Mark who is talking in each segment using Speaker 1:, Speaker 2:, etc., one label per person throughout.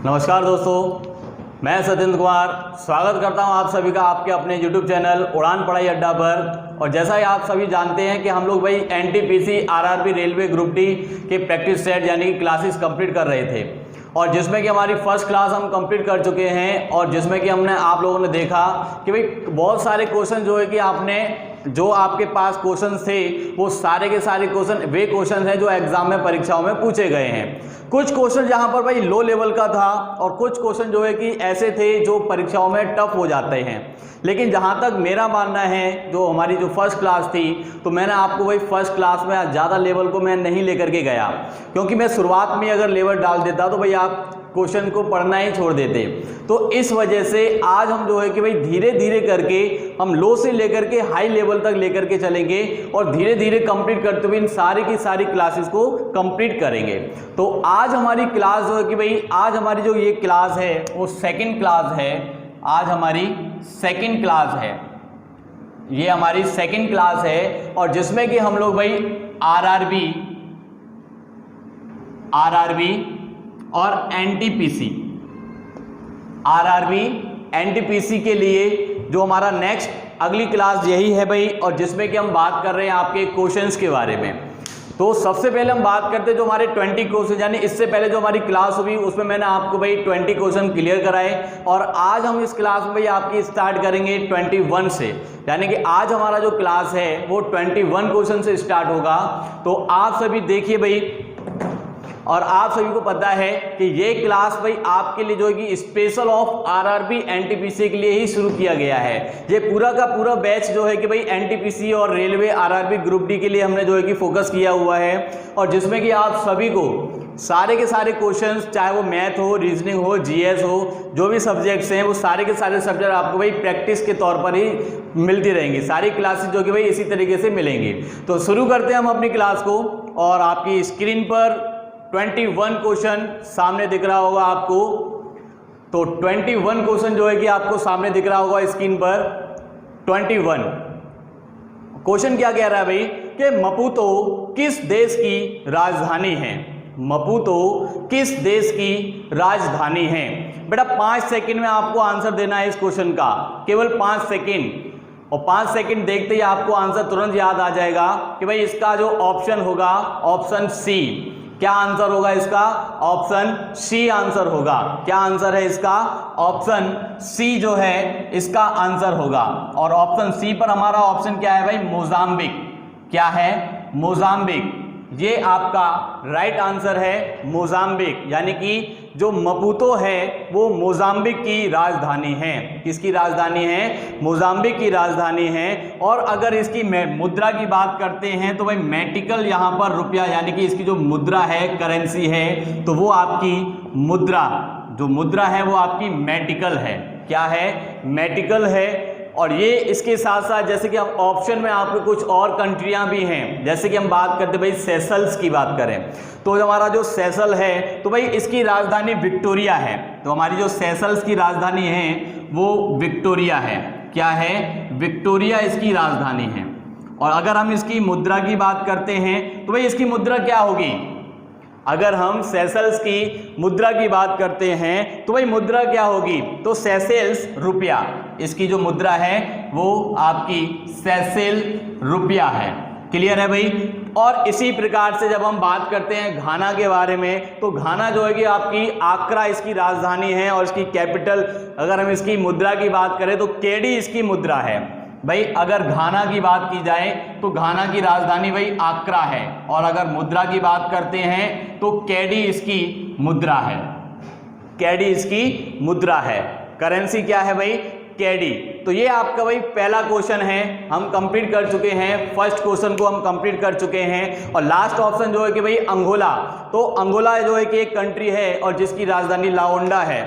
Speaker 1: नमस्कार दोस्तों, मैं सत्येंद्र कुमार स्वागत करता हूं आप सभी का आपके अपने YouTube चैनल उड़ान पढ़ाई अड्डा पर। और जैसा ही आप सभी जानते हैं कि हम लोग भाई NTPC RRB railway group D के प्रैक्टिस सेट यानी कि क्लासेस कंप्लीट कर रहे थे, और जिसमें कि हमारी फर्स्ट क्लास हम कंप्लीट कर चुके हैं। और जिसमें कि हमने आप लोगों ने देखा कि भाई बहुत सारे क्वेश्चन जो है कि आपने जो आपके पास क्वेश्चन थे वो सारे के सारे क्वेश्चन वे क्वेश्चन हैं जो एग्जाम में परीक्षाओं में पूछे गए हैं। कुछ क्वेश्चन जहां पर भाई लो लेवल का था और कुछ क्वेश्चन जो है कि ऐसे थे जो परीक्षाओं में टफ हो जाते हैं। लेकिन जहां तक मेरा मानना है, जो हमारी जो फर्स्ट क्लास थी, तो मैंने आपको वही फर्स्ट क्लास में ज़्यादा लेवल को मैं नहीं लेकर के गया, क्योंकि मैं शुरुआत में अगर लेवल डाल देता तो भाई आप क्वेश्चन को पढ़ना ही छोड़ देते। तो इस वजह से आज हम जो है कि भाई धीरे धीरे करके हम लो से लेकर के हाई लेवल तक लेकर के चलेंगे और धीरे धीरे कंप्लीट करते हुए इन सारी की सारी क्लासेस को कंप्लीट करेंगे। तो आज हमारी क्लास जो है कि भाई आज हमारी जो ये क्लास है वो सेकंड क्लास है। आज हमारी सेकंड क्लास है, ये हमारी सेकंड क्लास है, और जिसमें कि हम लोग भाई आरआरबी और एनटीपीसी के लिए जो हमारा नेक्स्ट अगली क्लास यही है भाई, और जिसमें कि हम बात कर रहे हैं आपके क्वेश्चंस के बारे में। तो सबसे पहले हम बात करते हैं जो हमारे 20 क्वेश्चन, यानी इससे पहले जो हमारी क्लास हुई उसमें मैंने आपको भाई 20 क्वेश्चन क्लियर कराए, और आज हम इस क्लास में भाई आपकी स्टार्ट करेंगे 21 से, यानी कि आज हमारा जो क्लास है वो 21 क्वेश्चन से स्टार्ट होगा। तो आप सभी देखिए भाई, और आप सभी को पता है कि ये क्लास भाई आपके लिए जो है कि स्पेशल ऑफ आरआरबी एनटीपीसी के लिए ही शुरू किया गया है। ये पूरा का पूरा बैच जो है कि भाई एनटीपीसी और रेलवे आरआरबी ग्रुप डी के लिए हमने जो है कि फोकस किया हुआ है, और जिसमें कि आप सभी को सारे के सारे क्वेश्चंस, चाहे वो मैथ हो, रीजनिंग हो, जीएस हो, जो भी सब्जेक्ट्स हैं वो सारे के सारे सब्जेक्ट आपको भाई प्रैक्टिस के तौर पर ही मिलती रहेंगी। सारी क्लासेस जो कि भाई इसी तरीके से मिलेंगी। तो शुरू करते हैं हम अपनी क्लास को, और आपकी स्क्रीन पर 21 क्वेश्चन सामने दिख रहा होगा आपको। तो 21 क्वेश्चन जो है कि आपको सामने दिख रहा होगा स्क्रीन पर। 21 क्वेश्चन क्या कह रहा है भाई कि मपूतो किस देश की राजधानी है? मपूतो किस देश की राजधानी है? बेटा 5 सेकंड में आपको आंसर देना है इस क्वेश्चन का, केवल 5 सेकंड, और 5 सेकंड देखते ही आपको आंसर तुरंत याद आ जाएगा कि भाई इसका जो ऑप्शन होगा ऑप्शन सी। क्या आंसर होगा इसका? ऑप्शन सी आंसर होगा। क्या आंसर है इसका? ऑप्शन सी जो है इसका आंसर होगा। और ऑप्शन सी पर हमारा ऑप्शन क्या है भाई? मोजाम्बिक। क्या है? मोजाम्बिक। ये आपका राइट आंसर है, मोजाम्बिक, यानी कि जो मपूतो है वो मोजाम्बिक की राजधानी है। किसकी राजधानी है? मोजाम्बिक की राजधानी है। और अगर इसकी मुद्रा की बात करते हैं तो भाई मेटिकल, यहाँ पर रुपया, यानी कि इसकी जो मुद्रा है, करेंसी है, तो वो आपकी मुद्रा, जो मुद्रा है वो आपकी मेटिकल है। क्या है? मेटिकल है। और ये इसके साथ साथ जैसे कि हम ऑप्शन में आपको कुछ और कंट्रियां भी हैं, जैसे कि हम बात करते भाई सेशल्स की बात करें, तो हमारा जो सेशल है तो भाई इसकी राजधानी विक्टोरिया है। तो हमारी जो सेशल्स की राजधानी है वो विक्टोरिया है। क्या है? विक्टोरिया इसकी राजधानी है। और अगर हम इसकी मुद्रा की बात करते हैं तो भाई इसकी मुद्रा क्या होगी? अगर हम सेशल्स की मुद्रा की बात करते हैं तो भाई मुद्रा क्या होगी? तो सेशल्स रुपया, इसकी जो मुद्रा है वो आपकी सेशल रुपया है। क्लियर है भाई? और इसी प्रकार से जब हम बात करते हैं घाना के बारे में, तो घाना जो है कि आपकी आक्रा इसकी राजधानी है, और इसकी कैपिटल, अगर हम इसकी मुद्रा की बात करें तो केडी इसकी मुद्रा है। भाई अगर घाना की बात की जाए तो घाना की राजधानी भाई आक्रा है, और अगर मुद्रा की बात करते हैं तो केडी इसकी मुद्रा है। केडी इसकी मुद्रा है। करेंसी क्या है भाई? केडी। तो ये आपका भाई पहला क्वेश्चन है, हम कंप्लीट कर चुके हैं। फर्स्ट क्वेश्चन को हम कंप्लीट कर चुके हैं। और लास्ट ऑप्शन जो है कि भाई अंगोला। तो अंगोला जो है कि एक कंट्री है और जिसकी राजधानी लाओंडा है।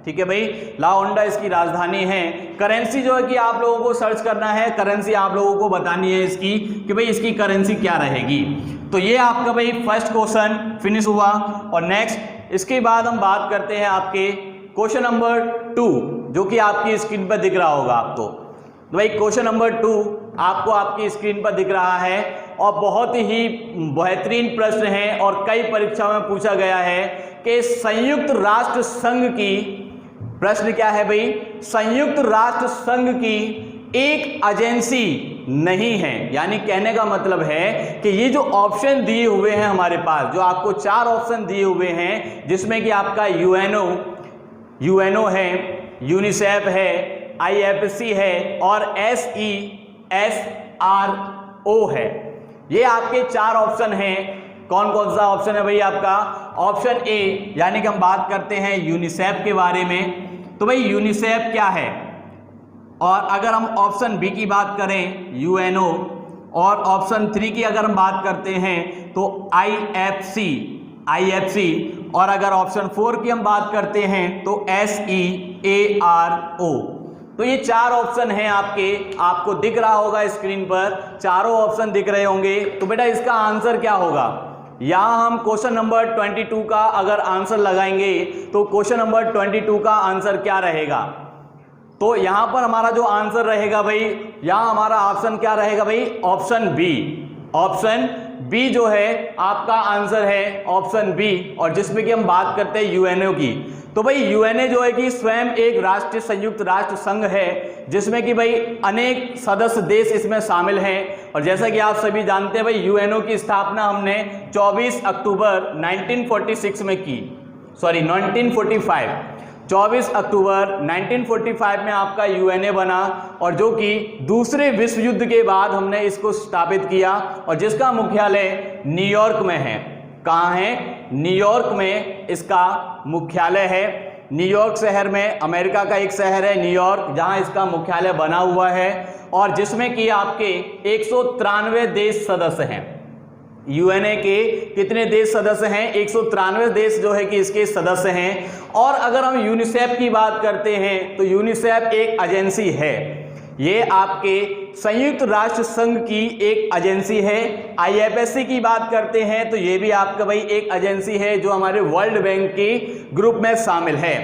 Speaker 1: ठीक है भाई, लाओंडा इसकी राजधानी है। करेंसी जो है कि आप लोगों को सर्च करना है, करेंसी आप लोगों को बतानी है इसकी कि भाई इसकी करेंसी क्या रहेगी। तो ये आपका भाई फर्स्ट क्वेश्चन फिनिश हुआ। और नेक्स्ट इसके बाद हम बात करते हैं आपके क्वेश्चन नंबर 2, जो कि आपकी स्क्रीन पर दिख रहा होगा आपको। तो भाई क्वेश्चन नंबर 2 आपको आपकी स्क्रीन पर दिख रहा है। और बहुत ही बेहतरीन प्रश्न है और कई परीक्षाओं में पूछा गया है कि संयुक्त राष्ट्र संघ की, प्रश्न क्या है भाई, संयुक्त राष्ट्र संघ की एक एजेंसी नहीं है। यानी कहने का मतलब है कि ये जो ऑप्शन दिए हुए हैं हमारे पास, जो आपको 4 ऑप्शन दिए हुए हैं, जिसमें कि आपका यूएनओ है, यूनिसेफ है, आईएफसी है और SESRO है। ये आपके 4 ऑप्शन हैं। कौन कौन सा ऑप्शन है भाई आपका? ऑप्शन ए, यानी कि हम बात करते हैं यूनिसेफ के बारे में। तो भाई यूनिसेफ क्या है? और अगर हम ऑप्शन बी की बात करें यूएनओ, और ऑप्शन 3 की अगर हम बात करते हैं तो आईएफसी, और अगर ऑप्शन 4 की हम बात करते हैं तो SEARO। तो ये 4 ऑप्शन हैं आपके, आपको दिख रहा होगा स्क्रीन पर, चारों ऑप्शन दिख रहे होंगे। तो बेटा इसका आंसर क्या होगा? यहां हम क्वेश्चन नंबर 22 का अगर आंसर लगाएंगे तो क्वेश्चन नंबर 22 का आंसर क्या रहेगा? तो यहां पर हमारा जो आंसर रहेगा भाई, यहां हमारा ऑप्शन क्या रहेगा भाई? Option B. ऑप्शन बी जो है आपका आंसर है, ऑप्शन बी। और जिसमें कि हम बात करते हैं यूएनओ की। तो भाई यूएनए जो है कि स्वयं एक राष्ट्रीय संयुक्त राष्ट्र संघ है, जिसमें कि भाई अनेक सदस्य देश इसमें शामिल हैं। और जैसा कि आप सभी जानते हैं भाई, यूएनओ की स्थापना हमने 24 अक्टूबर 1946 में की, 24 अक्टूबर 1945 में आपका यूएनए बना, और जो कि दूसरे विश्व युद्ध के बाद हमने इसको स्थापित किया, और जिसका मुख्यालय न्यूयॉर्क में है। कहाँ है? न्यूयॉर्क में इसका मुख्यालय है। न्यूयॉर्क शहर में, अमेरिका का एक शहर है न्यूयॉर्क, जहां इसका मुख्यालय बना हुआ है, और जिसमें कि आपके 193 देश सदस्य हैं। यूएनए के कितने देश सदस्य हैं? 193 देश जो है कि इसके सदस्य हैं। और अगर हम यूनिसेफ की बात करते हैं तो यूनिसेफ एक एजेंसी है, ये आपके संयुक्त राष्ट्र संघ की एक एजेंसी है। आईएफएससी की बात करते हैं तो ये भी आपका भाई एक एजेंसी है जो हमारे वर्ल्ड बैंक के ग्रुप में शामिल है।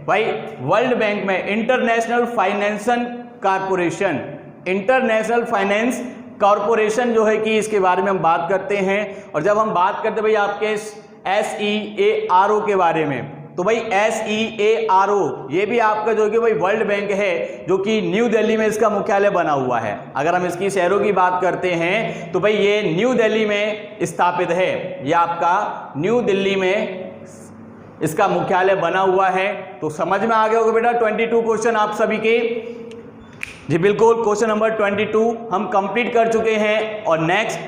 Speaker 1: भाई वर्ल्ड बैंक में international financial corporation, international finance corporation जो है कि इसके बारे में हम बात करते हैं। और जब हम बात करते हैं भाई आपके SEARO के बारे में, तो भाई SEARO ये भी आपका जो कि भाई वर्ल्ड बैंक है, जो कि न्यू दिल्ली में इसका मुख्यालय बना हुआ है। अगर हम इसकी शहरों की बात करते हैं तो भाई ये न्यू दिल्ली में स्थापित है, ये आपका न्यू दिल्ली में इसका मुख्यालय बना हुआ है। तो समझ में आ गया होगा बेटा 22 क्वेश्चन आप सभी के। जी बिल्कुल, क्वेश्चन नंबर 22 हम कंप्लीट कर चुके हैं। और नेक्स्ट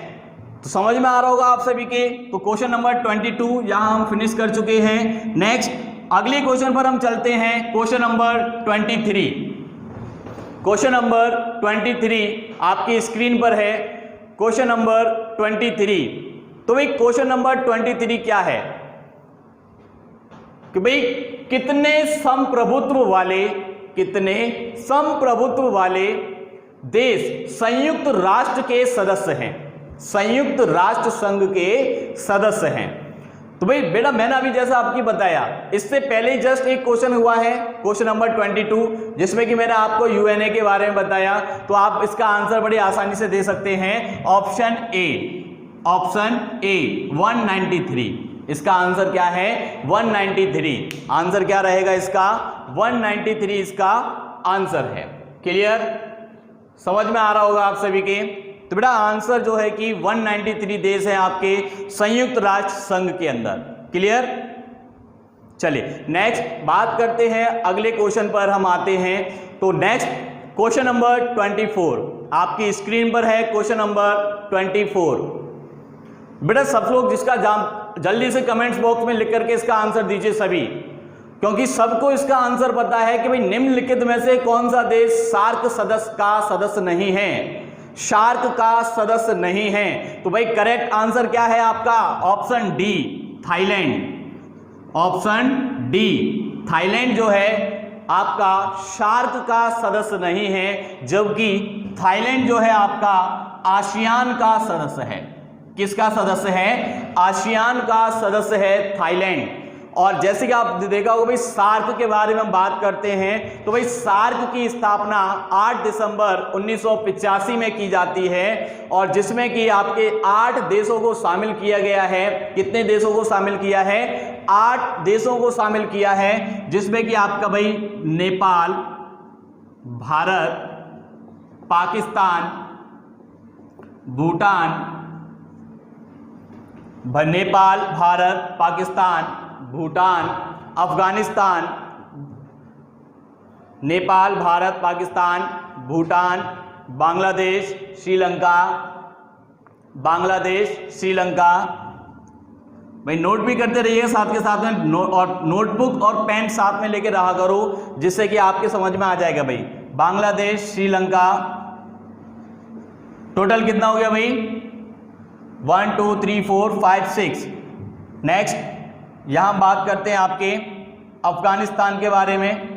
Speaker 1: तो समझ में आ रहा होगा आप सभी के। तो क्वेश्चन नंबर 22 यहां हम फिनिश कर चुके हैं। नेक्स्ट अगले क्वेश्चन पर हम चलते हैं, क्वेश्चन नंबर 23। क्वेश्चन नंबर 23 आपकी स्क्रीन पर है, क्वेश्चन नंबर 23। तो भाई क्वेश्चन नंबर 23 क्या है कि भाई कितने संप्रभुत्व वाले देश संयुक्त राष्ट्र के सदस्य हैं, संयुक्त राष्ट्र संघ के सदस्य हैं। तो भाई बेटा मैंने अभी जैसा आपकी बताया, इससे पहले जस्ट एक क्वेश्चन हुआ है, क्वेश्चन नंबर 22, जिसमें कि मैंने आपको यूएनए के बारे में बताया। तो आप इसका आंसर बड़ी आसानी से दे सकते हैं, ऑप्शन ए 193। इसका आंसर क्या है? 193। आंसर क्या रहेगा इसका? 193 इसका आंसर है। क्लियर? समझ में आ रहा होगा आप सभी के। तो बेटा आंसर जो है कि 193 देश है आपके संयुक्त राष्ट्र संघ के अंदर। क्लियर? चलिए नेक्स्ट बात करते हैं, अगले क्वेश्चन पर हम आते हैं। तो नेक्स्ट क्वेश्चन नंबर 24 आपकी स्क्रीन पर है, क्वेश्चन नंबर 24। बेटा सब लोग जिसका जल्दी से कमेंट्स बॉक्स में लिख करके इसका आंसर दीजिए सभी, क्योंकि सबको इसका आंसर पता है कि भाई निम्नलिखित में से कौन सा देश सार्क सदस्य नहीं है, शार्क का सदस्य नहीं है। तो भाई करेक्ट आंसर क्या है आपका? Option D Thailand. Option D Thailand जो है आपका शार्क का सदस्य नहीं है, जबकि थाईलैंड जो है आपका आसियान का सदस्य है। किसका सदस्य है? आसियान का सदस्य है थाईलैंड। और जैसे कि आप देखा होगा भाई सार्क के बारे में हम बात करते हैं, तो भाई सार्क की स्थापना 8 दिसंबर 1985 में की जाती है और जिसमें कि आपके 8 देशों को शामिल किया गया है। कितने देशों को शामिल किया है? 8 देशों को शामिल किया है, जिसमें कि आपका भाई नेपाल, भारत, पाकिस्तान, भूटान, नेपाल, भारत, पाकिस्तान, भूटान, अफगानिस्तान, नेपाल, भारत, पाकिस्तान, भूटान, बांग्लादेश, श्रीलंका। भाई नोट भी करते रहिएगा साथ के साथ में, और नोटबुक और पेन साथ में लेके रहा करो, जिससे कि आपके समझ में आ जाएगा भाई। बांग्लादेश, श्रीलंका, टोटल कितना हो गया भाई? 1 2 3 4 5 6। नेक्स्ट यहां बात करते हैं आपके अफगानिस्तान के बारे में।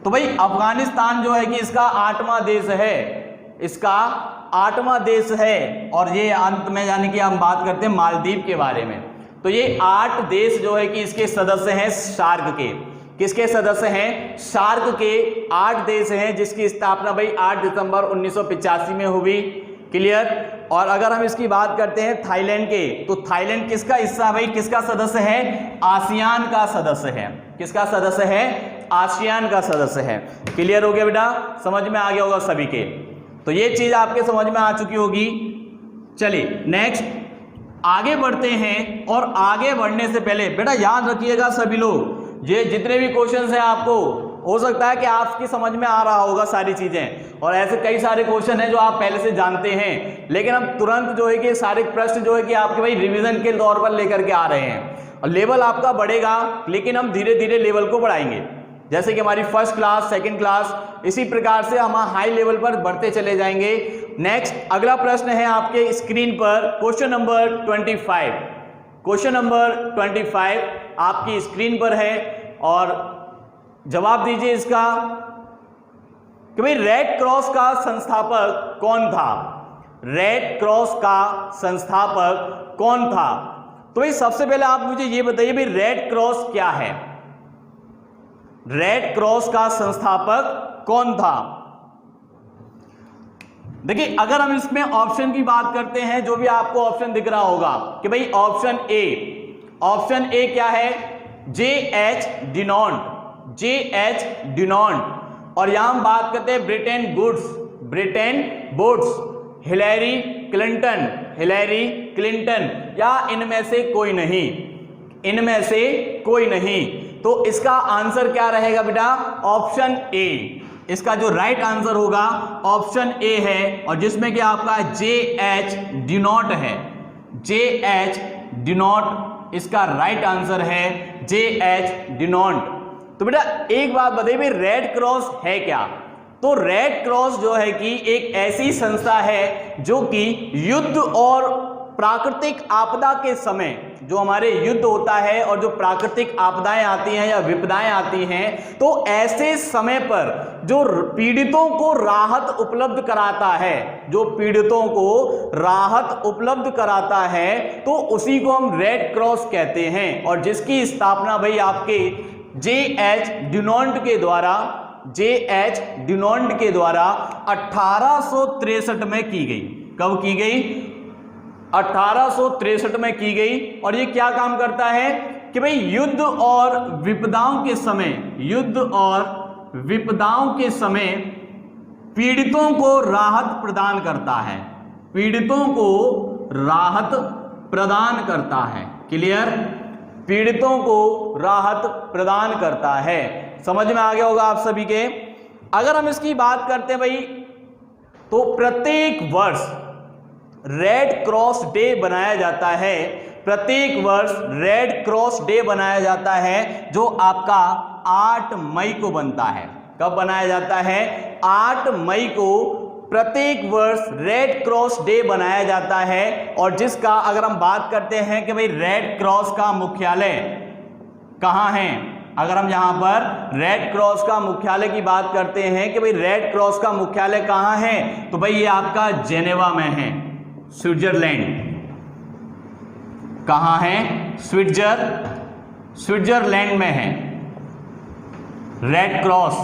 Speaker 1: तो भाई अफगानिस्तान जो है कि इसका 8वां देश है, इसका 8वां देश है। और ये अंत में यानी कि हम बात करते हैं मालदीव के बारे में। तो ये 8 देश जो है कि इसके सदस्य हैं सार्क के। किसके सदस्य हैं? सार्क के 8 देश हैं, जिसकी स्थापना भाई 8 दिसंबर 1985 में हुई। क्लियर? और अगर हम इसकी बात करते हैं थाईलैंड के, तो थाईलैंड किसका हिस्सा भाई, किसका सदस्य है? आसियान का सदस्य है। किसका सदस्य है? आसियान का सदस्य है। क्लियर हो गया बेटा? समझ में आ गया होगा सभी के। तो ये चीज आपके समझ में आ चुकी होगी। चलिए नेक्स्ट आगे बढ़ते हैं, और आगे बढ़ने से पहले बेटा याद रखिएगा सभी लोग, ये जितने भी क्वेश्चंस हैं आपको हो सकता है कि आपकी समझ में आ रहा होगा सारी चीजें, और ऐसे कई सारे क्वेश्चन हैं जो आप पहले से जानते हैं, लेकिन हम तुरंत जो है कि सारे प्रश्न जो है कि आपके भाई रिवीजन के तौर पर लेकर के आ रहे हैं। और लेवल आपका बढ़ेगा, लेकिन हम धीरे धीरे लेवल को बढ़ाएंगे। जैसे कि हमारी फर्स्ट क्लास, सेकंड क्लास, इसी प्रकार से हम हाई लेवल पर बढ़ते चले जाएंगे। नेक्स्ट अगला प्रश्न है आपके स्क्रीन पर, क्वेश्चन नंबर 25। क्वेश्चन नंबर 25 आपकी स्क्रीन पर है, और जवाब दीजिए इसका कि भाई रेड क्रॉस का संस्थापक कौन था? रेड क्रॉस का संस्थापक कौन था? तो भाई सबसे पहले आप मुझे ये बताइए भाई रेड क्रॉस क्या है? रेड क्रॉस का संस्थापक कौन था? देखिए अगर हम इसमें ऑप्शन की बात करते हैं, जो भी आपको ऑप्शन दिख रहा होगा कि भाई ऑप्शन ए क्या है? J.H. डिनॉन्ट, J.H. डिनॉन्ट। और यहां हम बात करते हैं ब्रिटेन वुड्स, हिलैरी क्लिंटन, या इनमें से कोई नहीं। तो इसका आंसर क्या रहेगा बेटा? Option A. इसका जो राइट आंसर होगा ऑप्शन ए है, और जिसमें कि आपका J.H. डिनॉट है। J.H. डिनॉट इसका राइट आंसर है, J.H. डिनॉट। तो बेटा एक बात बताइए भाई रेड क्रॉस है क्या? तो रेड क्रॉस जो है कि एक ऐसी संस्था है जो कि युद्ध और प्राकृतिक आपदा के समय, जो हमारे युद्ध होता है और जो प्राकृतिक आपदाएं आती हैं या विपदाएं आती हैं, तो ऐसे समय पर जो पीड़ितों को राहत उपलब्ध कराता है, तो उसी को हम रेड क्रॉस कहते हैं। और जिसकी स्थापना भाई आपके J.H. डिनॉन्ट के द्वारा 1863 में की गई। कब की गई? 1863 में की गई। और ये क्या काम करता है कि भाई युद्ध और विपदाओं के समय पीड़ितों को राहत प्रदान करता है। क्लियर? पीड़ितों को राहत प्रदान करता है। समझ में आ गया होगा आप सभी के। अगर हम इसकी बात करते हैं भाई, तो प्रत्येक वर्ष रेड क्रॉस डे बनाया जाता है। प्रत्येक वर्ष रेड क्रॉस डे बनाया जाता है, जो आपका 8 मई को बनता है। कब बनाया जाता है? 8 मई को प्रत्येक वर्ष रेड क्रॉस डे बनाया जाता है। और जिसका अगर हम बात करते हैं कि भाई रेड क्रॉस का मुख्यालय कहाँ है, अगर हम यहां पर रेड क्रॉस का मुख्यालय की बात करते हैं कि भाई रेड क्रॉस का मुख्यालय कहाँ है, तो भाई ये आपका जेनेवा में है, स्विट्जरलैंड। कहाँ है? स्विट्जरलैंड में है रेड क्रॉस।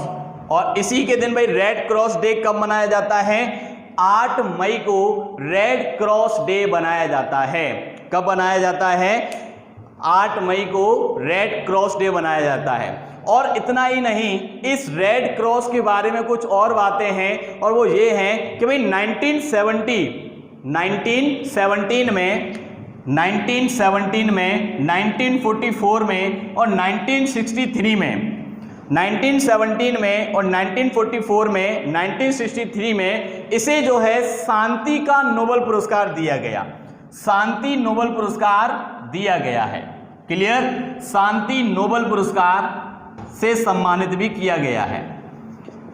Speaker 1: और इसी के दिन भाई रेड क्रॉस डे कब मनाया जाता है? 8 मई को रेड क्रॉस डे बनाया जाता है। कब बनाया जाता है? 8 मई को रेड क्रॉस डे बनाया जाता है। और इतना ही नहीं, इस रेड क्रॉस के बारे में कुछ और बातें हैं, और वो ये हैं कि भाई 1917 में, 1944 में और 1963 में, 1917 में और 1944 में, 1963 में इसे जो है शांति का नोबेल पुरस्कार दिया गया। शांति नोबेल पुरस्कार दिया गया है। क्लियर? शांति नोबेल पुरस्कार से सम्मानित भी किया गया है।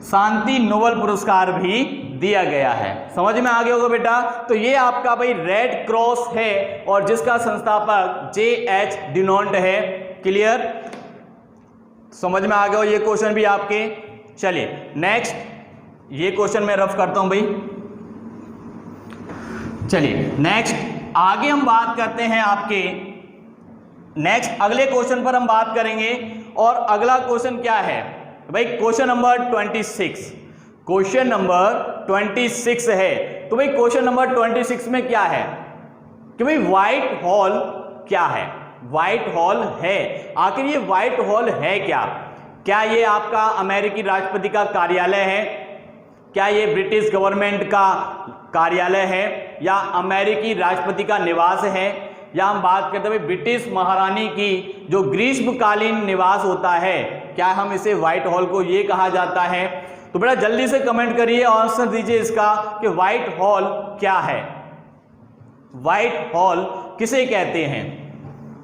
Speaker 1: शांति नोबेल पुरस्कार भी दिया गया है। समझ में आ गया होगा बेटा? तो ये आपका भाई रेड क्रॉस है और जिसका संस्थापक J.H. डिनॉन्ट है। क्लियर? समझ में आ गया हो ये क्वेश्चन भी आपके। चलिए नेक्स्ट, ये क्वेश्चन मैं रफ करता हूं भाई। चलिए नेक्स्ट आगे हम बात करते हैं आपके नेक्स्ट अगले क्वेश्चन पर हम बात करेंगे। और अगला क्वेश्चन क्या है भाई? Question number 26। क्वेश्चन नंबर 26 है। तो भाई क्वेश्चन नंबर 26 में क्या है कि भाई व्हाइट हॉल क्या है? व्हाइट हॉल है। आखिर ये व्हाइट हॉल है क्या? क्या ये आपका अमेरिकी राष्ट्रपति का कार्यालय है? क्या ये ब्रिटिश गवर्नमेंट का कार्यालय है? या अमेरिकी राष्ट्रपति का निवास है? या हम बात करते हैं ब्रिटिश महारानी की जो ग्रीष्मकालीन निवास होता है, क्या हम इसे व्हाइट हॉल को ये कहा जाता है? तो बेटा जल्दी से कमेंट करिए, आंसर दीजिए इसका कि व्हाइट हॉल क्या है। व्हाइट हॉल किसे कहते हैं?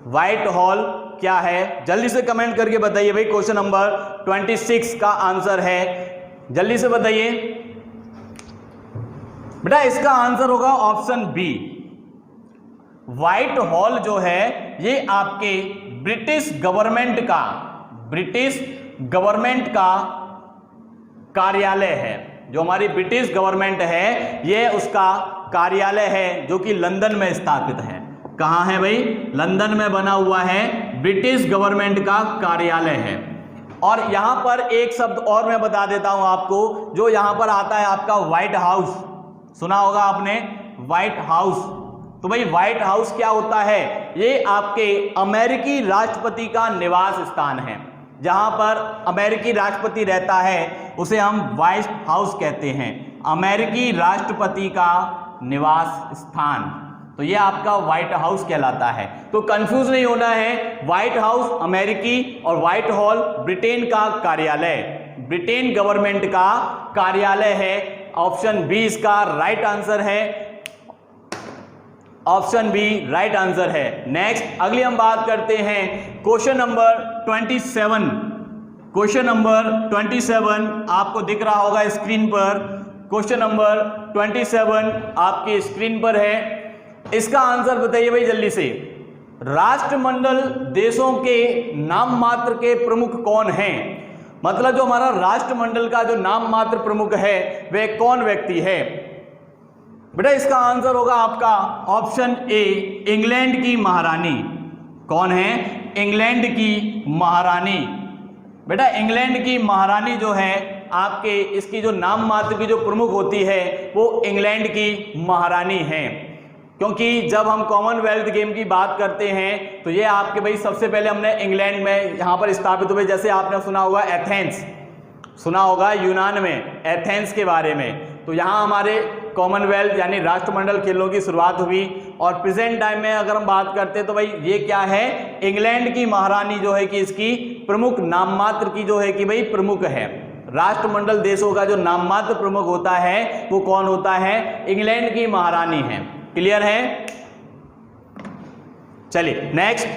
Speaker 1: व्हाइट हॉल क्या है? जल्दी से कमेंट करके बताइए भाई। क्वेश्चन नंबर 26 का आंसर है, जल्दी से बताइए बेटा। इसका आंसर होगा ऑप्शन बी। व्हाइट हॉल जो है ये आपके ब्रिटिश गवर्नमेंट का कार्यालय है। जो हमारी ब्रिटिश गवर्नमेंट है ये उसका कार्यालय है जो कि लंदन में स्थापित है। कहां है भाई? लंदन में बना हुआ है, ब्रिटिश गवर्नमेंट का कार्यालय है। और यहां पर एक शब्द और मैं बता देता हूं आपको, जो यहां पर आता है आपका व्हाइट हाउस। सुना होगा आपने व्हाइट हाउस। तो भाई व्हाइट हाउस क्या होता है? ये आपके अमेरिकी राष्ट्रपति का निवास स्थान है। जहां पर अमेरिकी राष्ट्रपति रहता है उसे हम व्हाइट हाउस कहते हैं, अमेरिकी राष्ट्रपति का निवास स्थान। तो ये आपका व्हाइट हाउस कहलाता है। तो कंफ्यूज नहीं होना है, व्हाइट हाउस अमेरिकी और व्हाइट हॉल ब्रिटेन का कार्यालय, ब्रिटेन गवर्नमेंट का कार्यालय है। ऑप्शन बी इसका राइट आंसर है। ऑप्शन बी राइट आंसर है। नेक्स्ट अगली हम बात करते हैं क्वेश्चन नंबर 27। क्वेश्चन नंबर 27 आपको दिख रहा होगा स्क्रीन पर। क्वेश्चन नंबर 27 आपकी स्क्रीन पर है। इसका आंसर बताइए भाई जल्दी से। राष्ट्रमंडल देशों के नाम मात्र के प्रमुख कौन हैं? मतलब जो हमारा राष्ट्रमंडल का जो नाम मात्र प्रमुख है वह कौन व्यक्ति है? बेटा इसका आंसर होगा आपका ऑप्शन ए, इंग्लैंड की महारानी। कौन है? इंग्लैंड की महारानी। बेटा इंग्लैंड की महारानी जो है आपके, इसकी जो नाम मात्र की जो प्रमुख होती है वो इंग्लैंड की महारानी है। क्योंकि जब हम कॉमनवेल्थ गेम की बात करते हैं तो ये आपके भाई सबसे पहले हमने इंग्लैंड में यहाँ पर स्थापित हुए। जैसे आपने सुना होगा एथेंस, सुना होगा यूनान में एथेंस के बारे में। तो यहाँ हमारे कॉमनवेल्थ यानी राष्ट्रमंडल खेलों की शुरुआत हुई। और प्रेजेंट टाइम में अगर हम बात करते हैं तो भाई ये क्या है? इंग्लैंड की महारानी जो है कि इसकी प्रमुख नाम मात्र की जो है कि भाई प्रमुख है। राष्ट्रमंडल देशों का जो नाम मात्र प्रमुख होता है वो कौन होता है? इंग्लैंड की महारानी है। क्लियर है? चलिए नेक्स्ट।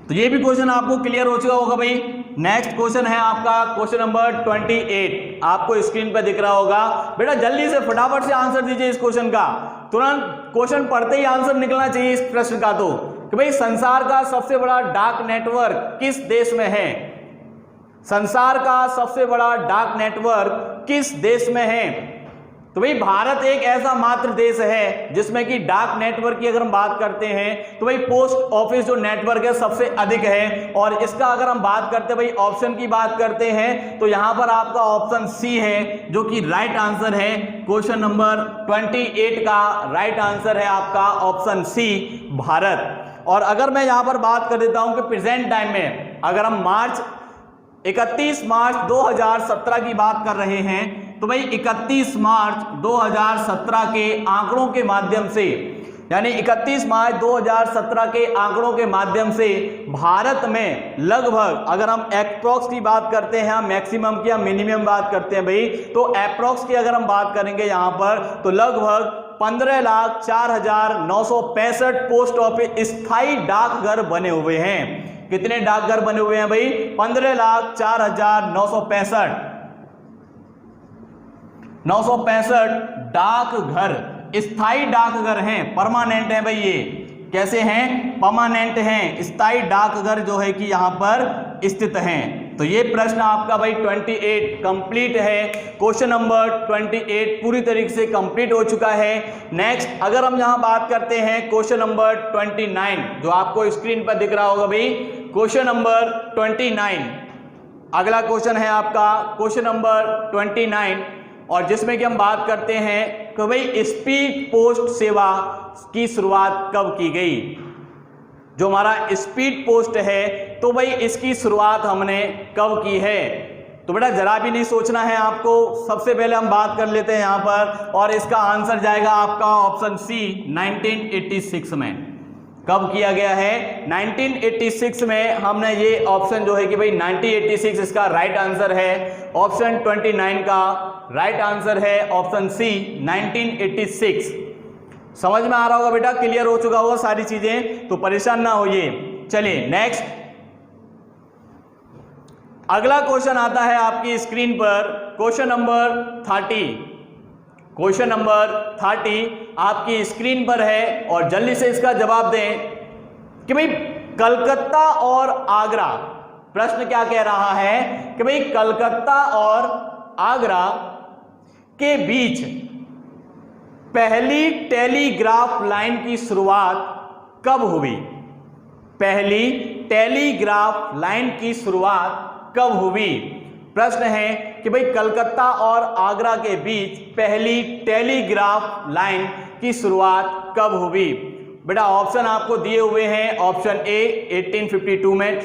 Speaker 1: तो ये भी क्वेश्चन आपको क्लियर हो चुका होगा भाई। नेक्स्ट क्वेश्चन है आपका क्वेश्चन नंबर 28, आपको स्क्रीन पर दिख रहा होगा। बेटा जल्दी से फटाफट से आंसर दीजिए इस क्वेश्चन का। तुरंत क्वेश्चन पढ़ते ही आंसर निकलना चाहिए इस प्रश्न का। तो कि भाई संसार का सबसे बड़ा डाक नेटवर्क किस देश में है? संसार का सबसे बड़ा डाक नेटवर्क किस देश में है? तो भाई भारत एक ऐसा मात्र देश है जिसमें कि डाक नेटवर्क की अगर हम बात करते हैं तो भाई पोस्ट ऑफिस जो नेटवर्क है सबसे अधिक है। और इसका अगर हम बात करते हैं भाई ऑप्शन की बात करते हैं तो यहां पर आपका ऑप्शन सी है जो कि राइट आंसर है। क्वेश्चन नंबर 28 का राइट आंसर है आपका ऑप्शन सी, भारत। और अगर मैं यहां पर बात कर देता हूं कि प्रेजेंट टाइम में अगर हम 31 मार्च 2017 की बात कर रहे हैं तो भाई 31 मार्च 2017 के आंकड़ों के माध्यम से, यानी 31 मार्च 2017 के आंकड़ों के माध्यम से भारत में लगभग, अगर हम एप्रोक्स की बात करते हैं, मैक्सिमम की या मिनिमम बात करते हैं भाई, तो एप्रोक्स की अगर हम बात करेंगे यहां पर तो लगभग 15,04,965 पोस्ट ऑफिस स्थायी डाकघर बने हुए हैं। कितने डाकघर बने हुए हैं भाई? 15,04,965 डाकघर, स्थायी डाकघर हैं, परमानेंट है भाई। ये कैसे हैं? परमानेंट हैं, स्थायी डाकघर जो है कि यहां पर स्थित हैं। तो ये प्रश्न आपका भाई 28 कंप्लीट है। क्वेश्चन नंबर 28 पूरी तरीके से कंप्लीट हो चुका है। नेक्स्ट अगर हम यहां बात करते हैं क्वेश्चन नंबर 29 जो आपको स्क्रीन पर दिख रहा होगा भाई, क्वेश्चन नंबर 29 अगला क्वेश्चन है आपका क्वेश्चन नंबर 29, और जिसमें कि हम बात करते हैं कि भाई स्पीड पोस्ट सेवा की शुरुआत कब की गई। जो हमारा स्पीड पोस्ट है तो भाई इसकी शुरुआत हमने कब की है। तो बेटा जरा भी नहीं सोचना है आपको, सबसे पहले हम बात कर लेते हैं यहां पर, और इसका आंसर जाएगा आपका ऑप्शन सी, 1986 में। कब किया गया है? 1986 में हमने ये ऑप्शन जो है कि भाई 1986 इसका राइट आंसर है। ऑप्शन 29 का राइट आंसर है ऑप्शन सी, 1986। समझ में आ रहा होगा बेटा, क्लियर हो चुका होगा सारी चीजें, तो परेशान ना होइए। चलिए नेक्स्ट अगला क्वेश्चन आता है आपकी स्क्रीन पर, क्वेश्चन नंबर 30। क्वेश्चन नंबर 30 आपकी स्क्रीन पर है और जल्दी से इसका जवाब दें कि भाई कलकत्ता और आगरा, प्रश्न क्या कह रहा है कि भाई कलकत्ता और आगरा के बीच पहली टेलीग्राफ लाइन की शुरुआत कब हुई। पहली टेलीग्राफ लाइन की शुरुआत कब हुई। प्रश्न है कि भाई कलकत्ता और आगरा के बीच पहली टेलीग्राफ लाइन की शुरुआत कब हुई। बेटा ऑप्शन आपको दिए हुए हैं, ऑप्शन ए 1852 में,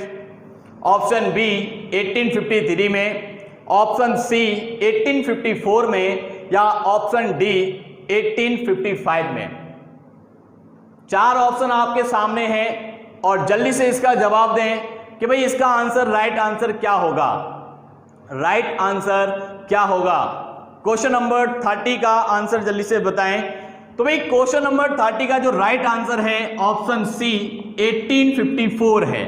Speaker 1: ऑप्शन बी 1853 में, ऑप्शन सी 1854 में, या ऑप्शन डी 1855 में। 4 ऑप्शन आपके सामने हैं और जल्दी से इसका जवाब दें कि भाई इसका आंसर, राइट आंसर क्या होगा। राइट आंसर क्या होगा? क्वेश्चन नंबर 30 का आंसर जल्दी से बताएं। तो भाई क्वेश्चन नंबर 30 का जो राइट आंसर है ऑप्शन सी, 1854 है।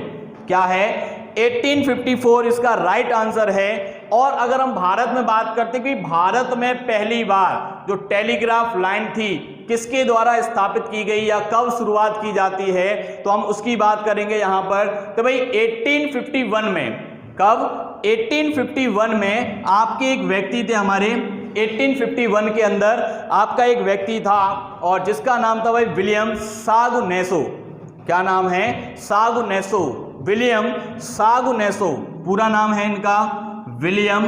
Speaker 1: क्या है? 1854 इसका राइट आंसर है। और अगर हम भारत में बात करते हैं कि भारत में पहली बार जो टेलीग्राफ लाइन थी किसके द्वारा स्थापित की गई या कब शुरुआत की जाती है, तो हम उसकी बात करेंगे यहां पर। तो भाई 1851 में। कब? 1851 में आपके एक व्यक्ति थे हमारे, 1851 के अंदर आपका एक व्यक्ति था और जिसका नाम था भाई विलियम सागुनेसो। क्या नाम है? सागुनेसो, विलियम सागुनेसो पूरा नाम है इनका, विलियम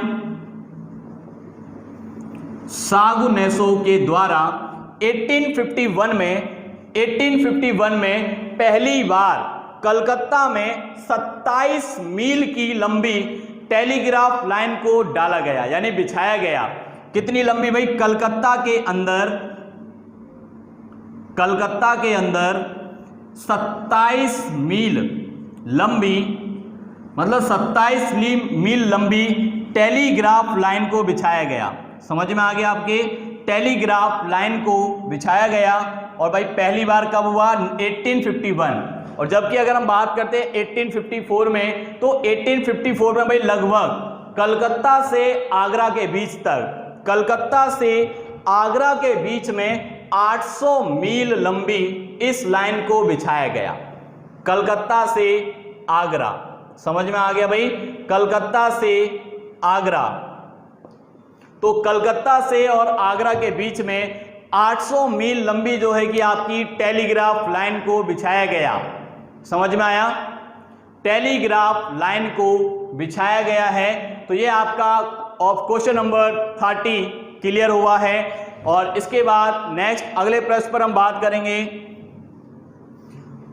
Speaker 1: सागुनेसो के द्वारा 1851 में पहली बार कलकत्ता में 27 मील की लंबी टेलीग्राफ लाइन को डाला गया, यानी बिछाया गया। कितनी लंबी भाई? कलकत्ता के अंदर 27 मील लंबी, मतलब 27 मील लंबी टेलीग्राफ लाइन को बिछाया गया। समझ में आ गया आपके? टेलीग्राफ लाइन को बिछाया गया। और भाई पहली बार कब हुआ? 1851। और जबकि अगर हम बात करते हैं 1854 में, तो 1854 में भाई लगभग कलकत्ता से आगरा के बीच तक, कलकत्ता से आगरा के बीच में 800 मील लंबी इस लाइन को बिछाया गया। कलकत्ता से आगरा, समझ में आ गया भाई? कलकत्ता से आगरा। तो कलकत्ता से और आगरा के बीच में 800 मील लंबी जो है कि आपकी टेलीग्राफ लाइन को बिछाया गया। समझ में आया? टेलीग्राफ लाइन को बिछाया गया है। तो ये आपका क्वेश्चन नंबर 30 क्लियर हुआ है। और इसके बाद नेक्स्ट अगले प्रश्न पर हम बात करेंगे।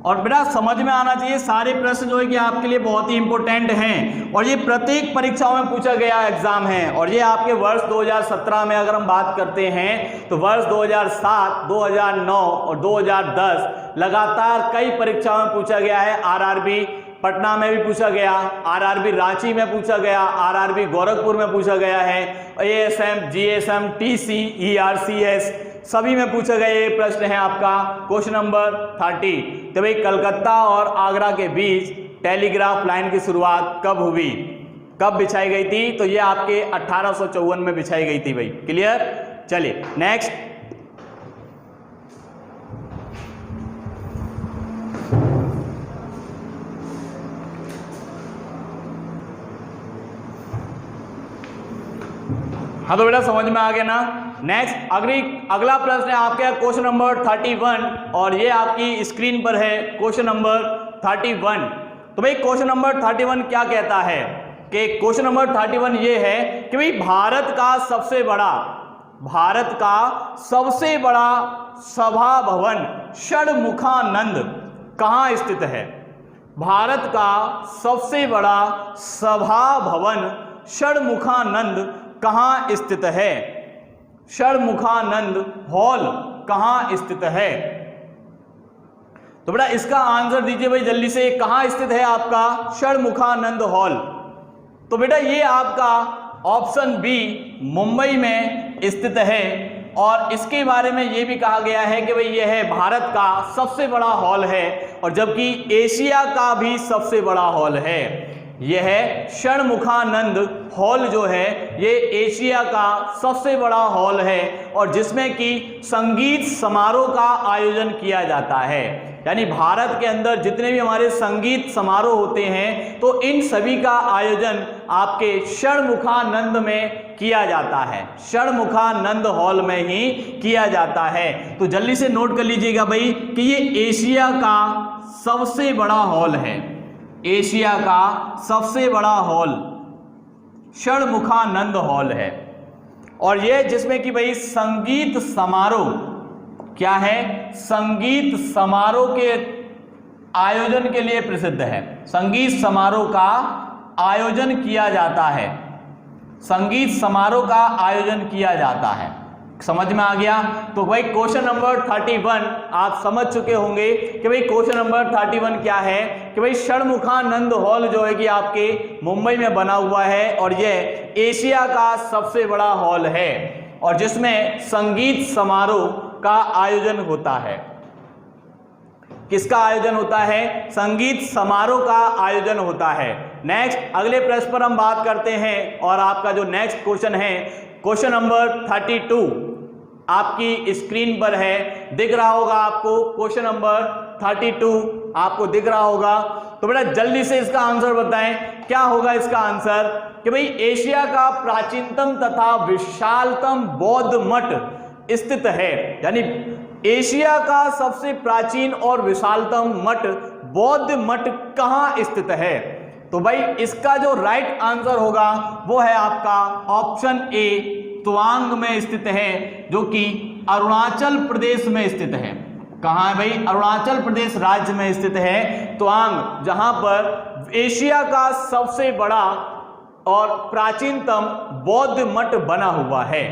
Speaker 1: और बेटा समझ में आना चाहिए, सारे प्रश्न जो है कि आपके लिए बहुत ही इंपॉर्टेंट हैं और ये प्रत्येक परीक्षाओं में पूछा गया एग्जाम है। और ये आपके वर्ष 2017 में अगर हम बात करते हैं तो वर्ष 2007, 2009 और 2010 लगातार कई परीक्षाओं में पूछा गया है। आरआरबी पटना में भी पूछा गया, आरआरबी रांची में पूछा गया, आरआरबी गोरखपुर में पूछा गया है, एएसएम, जीएसएम, टीसी, ईआरसीएस सभी में पूछा गया ये प्रश्न है आपका क्वेश्चन नंबर 30। तो भाई कलकत्ता और आगरा के बीच टेलीग्राफ लाइन की शुरुआत कब हुई, कब बिछाई गई थी? तो ये आपके 1854 में बिछाई गई थी भाई। क्लियर? चलिए नेक्स्ट। हाँ तो बेटा समझ में आ गया ना। नेक्स्ट अगला प्रश्न है आपके क्वेश्चन नंबर 31 और ये आपकी स्क्रीन पर है क्वेश्चन नंबर 31। तो भाई क्वेश्चन नंबर 31 क्या कहता है कि क्वेश्चन नंबर 31 ये है कि भाई भारत का सबसे बड़ा सभा भवन षणमुखानंद कहाँ स्थित है? भारत का सबसे बड़ा सभा भवन षणमुखानंद कहाँ स्थित है? षणमुखानंद हॉल कहाँ स्थित है? तो बेटा इसका आंसर दीजिए भाई जल्दी से, कहाँ स्थित है आपका षणमुखानंद हॉल? तो बेटा ये आपका ऑप्शन बी मुंबई में स्थित है। और इसके बारे में ये भी कहा गया है कि भाई यह है भारत का सबसे बड़ा हॉल है और जबकि एशिया का भी सबसे बड़ा हॉल है। यह है षणमुखानंद हॉल जो है ये एशिया का सबसे बड़ा हॉल है और जिसमें कि संगीत समारोह का आयोजन किया जाता है। यानी भारत के अंदर जितने भी हमारे संगीत समारोह होते हैं तो इन सभी का आयोजन आपके षणमुखानंद में किया जाता है, षणमुखानंद हॉल में ही किया जाता है। तो जल्दी से नोट कर लीजिएगा भाई कि ये एशिया का सबसे बड़ा हॉल है, एशिया का सबसे बड़ा हॉल षणमुखानंद हॉल है। और ये जिसमें कि भाई संगीत समारोह क्या है, संगीत समारोह के आयोजन के लिए प्रसिद्ध है। संगीत समारोह का आयोजन किया जाता है, संगीत समारोह का आयोजन किया जाता है। समझ में आ गया? तो भाई क्वेश्चन नंबर 31 आप समझ चुके होंगे कि भाई क्वेश्चन नंबर 31 क्या है कि भाई षणमुखानंद हॉल जो है कि आपके मुंबई में बना हुआ है और यह एशिया का सबसे बड़ा हॉल है और जिसमें संगीत समारोह का आयोजन होता है। किसका आयोजन होता है? संगीत समारोह का आयोजन होता है। नेक्स्ट अगले प्रश्न पर हम बात करते हैं और आपका जो नेक्स्ट क्वेश्चन है क्वेश्चन नंबर 32 आपकी स्क्रीन पर है, दिख रहा होगा आपको। क्वेश्चन नंबर 32 आपको दिख रहा होगा। तो बेटा जल्दी से इसका आंसर बताएं, क्या होगा इसका आंसर कि भाई एशिया का प्राचीनतम तथा विशालतम बौद्ध मठ स्थित है। यानी एशिया का सबसे प्राचीन और विशालतम मठ बौद्ध मठ कहाँ स्थित है? तो भाई इसका जो राइट आंसर होगा वो है आपका ऑप्शन ए तवांग में स्थित है, जो कि अरुणाचल प्रदेश में स्थित है। कहाँ है भाई? अरुणाचल प्रदेश राज्य में स्थित है तवांग, जहां पर एशिया का सबसे बड़ा और प्राचीनतम बौद्ध मठ बना हुआ है,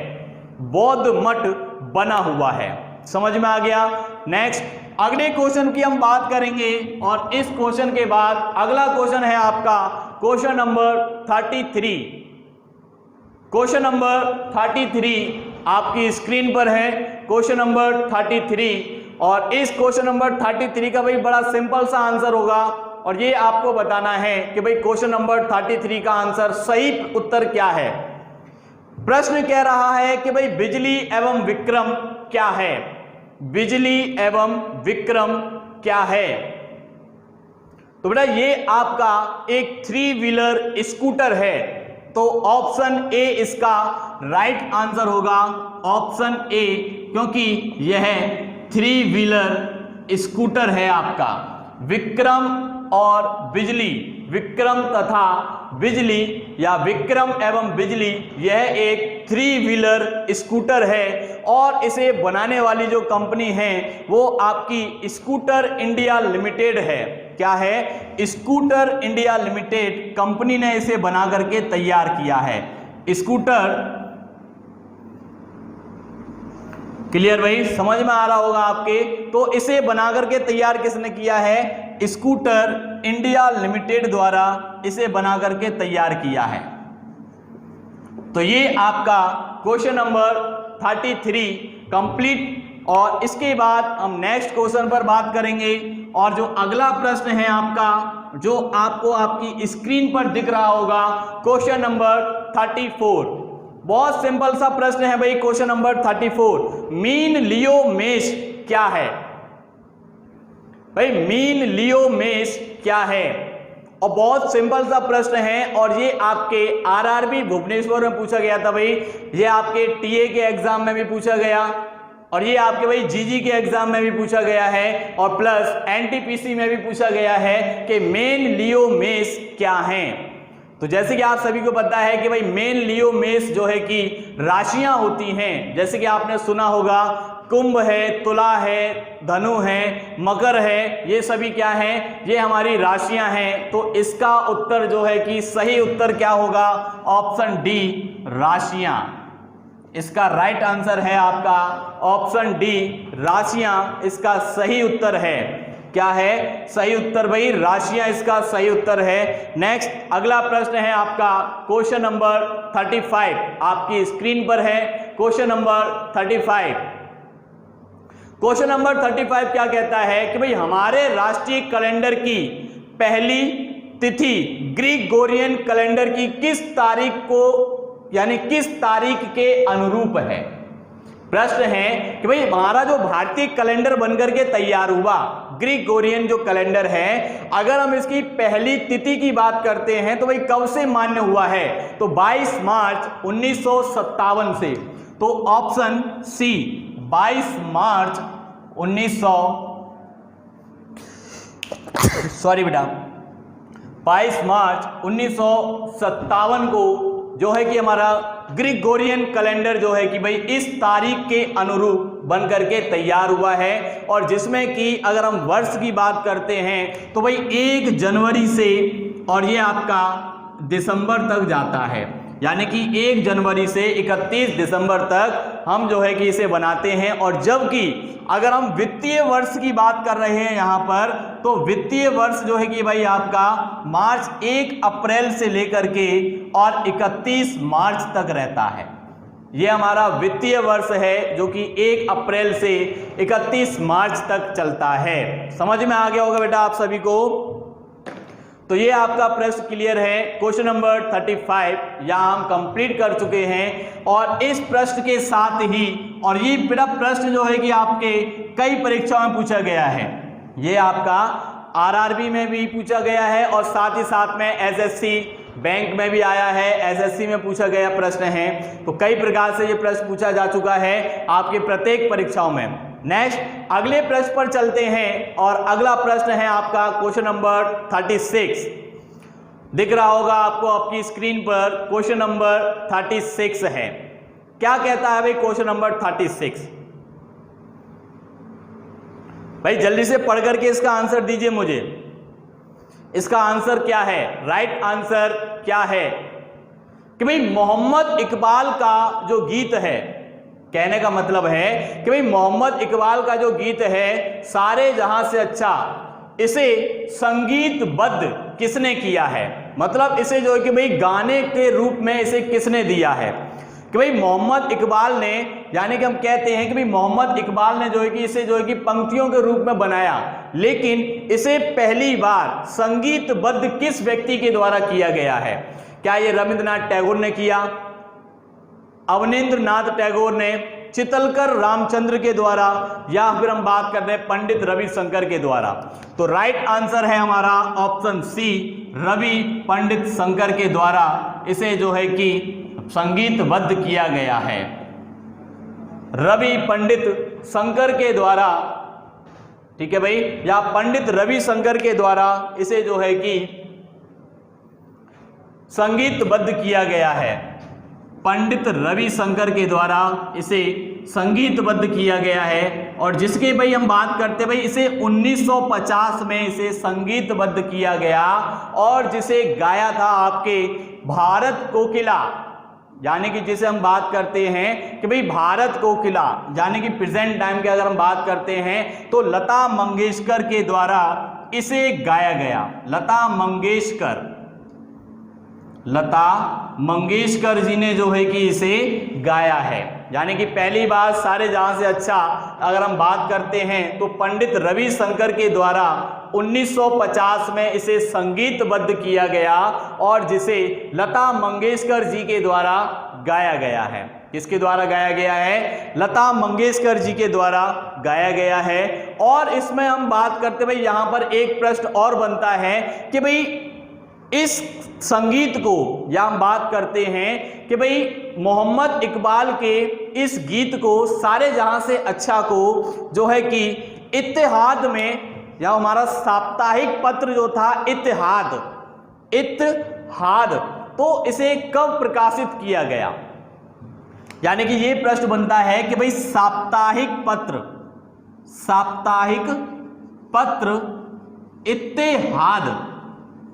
Speaker 1: बौद्ध मठ बना हुआ है। समझ में आ गया? नेक्स्ट अगले क्वेश्चन की हम बात करेंगे और इस क्वेश्चन के बाद अगला क्वेश्चन है आपका क्वेश्चन नंबर 33। क्वेश्चन नंबर 33 आपकी स्क्रीन पर है, क्वेश्चन नंबर 33। और इस क्वेश्चन नंबर 33 का भाई बड़ा सिंपल सा आंसर होगा और ये आपको बताना है कि भाई क्वेश्चन नंबर 33 का आंसर सही उत्तर क्या है। प्रश्न कह रहा है कि भाई बिजली एवं विक्रम क्या है? बिजली एवं विक्रम क्या है? तो बेटा ये आपका एक 3 व्हीलर स्कूटर है। तो ऑप्शन ए इसका राइट आंसर होगा, ऑप्शन ए, क्योंकि यह 3 व्हीलर स्कूटर है आपका। विक्रम और बिजली, विक्रम तथा बिजली या विक्रम एवं बिजली, यह एक 3 व्हीलर स्कूटर है और इसे बनाने वाली जो कंपनी है वो आपकी स्कूटर इंडिया लिमिटेड है। क्या है? स्कूटर इंडिया लिमिटेड कंपनी ने इसे बना करके तैयार किया है। स्कूटर, क्लियर भाई, समझ में आ रहा होगा आपके। तो इसे बना करके तैयार किसने किया है? स्कूटर इंडिया लिमिटेड द्वारा इसे बना करके तैयार किया है। तो ये आपका क्वेश्चन नंबर 33 कंप्लीट। और इसके बाद हम नेक्स्ट क्वेश्चन पर बात करेंगे। और जो अगला प्रश्न है आपका, जो आपको आपकी स्क्रीन पर दिख रहा होगा, क्वेश्चन नंबर 34। बहुत सिंपल सा प्रश्न है भाई, क्वेश्चन नंबर 34। मीन लियो मेश क्या है? भाई मीन लियो मेश क्या है? और बहुत सिंपल सा प्रश्न है और ये आपके आरआरबी भुवनेश्वर में पूछा गया था भाई। ये आपके टीए के एग्जाम में भी पूछा गया और ये आपके भाई जीजी के एग्जाम में भी पूछा गया है और प्लस एनटीपीसी में भी पूछा गया है कि मेन लियो मेश क्या है। तो जैसे कि आप सभी को पता है कि भाई मेन लियो मेष जो है कि राशियां होती हैं। जैसे कि आपने सुना होगा कुंभ है, तुला है, धनु है, मकर है, ये सभी क्या हैं? ये हमारी राशियां हैं। तो इसका उत्तर जो है कि सही उत्तर क्या होगा? ऑप्शन डी, राशियां। इसका राइट आंसर है आपका ऑप्शन डी, राशियां इसका सही उत्तर है। क्या है सही उत्तर भाई? राशियां इसका सही उत्तर है। नेक्स्ट अगला प्रश्न है आपका क्वेश्चन नंबर 35, आपकी स्क्रीन पर है क्वेश्चन नंबर 35। क्वेश्चन नंबर 35 क्या कहता है कि भाई हमारे राष्ट्रीय कैलेंडर की पहली तिथि ग्रीगोरियन कैलेंडर की किस तारीख को, यानी किस तारीख के अनुरूप है? प्रश्न है कि भाई हमारा जो भारतीय कैलेंडर बनकर के तैयार हुआ, ग्रीगोरियन जो कैलेंडर है, अगर हम इसकी पहली तिथि की बात करते हैं तो भाई कब से मान्य हुआ है? तो 22 मार्च 1957 से। तो ऑप्शन सी 22 मार्च 22 मार्च 1957 को जो है कि हमारा ग्रीगोरियन कैलेंडर जो है कि भाई इस तारीख के अनुरूप बनकर के तैयार हुआ है। और जिसमें कि अगर हम वर्ष की बात करते हैं तो भाई 1 जनवरी से और ये आपका दिसंबर तक जाता है, यानी कि 1 जनवरी से 31 दिसंबर तक हम जो है कि इसे बनाते हैं। और जबकि अगर हम वित्तीय वर्ष की बात कर रहे हैं यहाँ पर, तो वित्तीय वर्ष जो है कि भाई आपका मार्च 1 अप्रैल से लेकर के और 31 मार्च तक रहता है। ये हमारा वित्तीय वर्ष है जो कि 1 अप्रैल से 31 मार्च तक चलता है। समझ में आ गया होगा बेटा आप सभी को। तो ये आपका प्रश्न क्लियर है। क्वेश्चन नंबर 35 यहाँ हम कंप्लीट कर चुके हैं। और इस प्रश्न के साथ ही, और ये बड़ा प्रश्न जो है कि आपके कई परीक्षाओं में पूछा गया है, ये आपका आरआरबी में भी पूछा गया है और साथ ही साथ में एसएससी बैंक में भी आया है, एसएससी में पूछा गया प्रश्न है। तो कई प्रकार से ये प्रश्न पूछा जा चुका है आपके प्रत्येक परीक्षाओं में। नेक्स्ट अगले प्रश्न पर चलते हैं और अगला प्रश्न है आपका क्वेश्चन नंबर 36। दिख रहा होगा आपको आपकी स्क्रीन पर, क्वेश्चन नंबर 36 है। क्या कहता है भाई क्वेश्चन नंबर 36? भाई जल्दी से पढ़ करके इसका आंसर दीजिए मुझे। इसका आंसर क्या है? राइट आंसर क्या है कि भाई मोहम्मद इकबाल का जो गीत है, कहने का मतलब है कि भाई मोहम्मद इकबाल का जो गीत है सारे जहां से अच्छा, इसे संगीतबद्ध किसने किया है? मतलब इसे जो है कि भाई गाने के रूप में इसे किसने दिया है? कि भाई मोहम्मद इकबाल ने, यानी कि हम कहते हैं कि भाई मोहम्मद इकबाल ने जो है कि इसे जो है कि पंक्तियों के रूप में बनाया, लेकिन इसे पहली बार संगीतबद्ध किस व्यक्ति के द्वारा किया गया है? क्या ये रविंद्रनाथ टैगोर ने किया, अवनींद्रनाथ टैगोर ने, चितलकर रामचंद्र के द्वारा या फिर हम बात कर रहे हैं पंडित रविशंकर के द्वारा। तो राइट आंसर है हमारा ऑप्शन सी, रवि पंडित शंकर के द्वारा इसे जो है कि संगीतबद्ध किया गया है। रवि पंडित शंकर के द्वारा, ठीक है भाई, या पंडित रविशंकर के द्वारा इसे जो है कि संगीतबद्ध किया गया है। पंडित रविशंकर के द्वारा इसे संगीतबद्ध किया गया है। और जिसके भाई हम बात करते हैं भाई, इसे 1950 में इसे संगीतबद्ध किया गया और जिसे गाया था आपके भारत कोकिला, यानी कि जिसे हम बात करते हैं कि भाई भारत कोकिला, यानी कि प्रेजेंट टाइम की अगर हम बात करते हैं तो लता मंगेशकर के द्वारा इसे गाया गया। लता मंगेशकर जी ने जो है कि इसे गाया है। यानी कि पहली बात सारे जहां से अच्छा अगर हम बात करते हैं तो पंडित रविशंकर के द्वारा 1950 में इसे संगीतबद्ध किया गया और जिसे लता मंगेशकर जी के द्वारा गाया गया है। किसके द्वारा गाया गया है? लता मंगेशकर जी के द्वारा गाया गया है। और इसमें हम बात करते भाई, यहां पर एक प्रश्न और बनता है कि भाई इस संगीत को, या हम बात करते हैं कि भाई मोहम्मद इकबाल के इस गीत को सारे जहां से अच्छा को जो है कि इत्तेहाद में, या हमारा साप्ताहिक पत्र जो था इत्तेहाद, तो इसे कब प्रकाशित किया गया? यानी कि ये प्रश्न बनता है कि भाई साप्ताहिक पत्र इत्तेहाद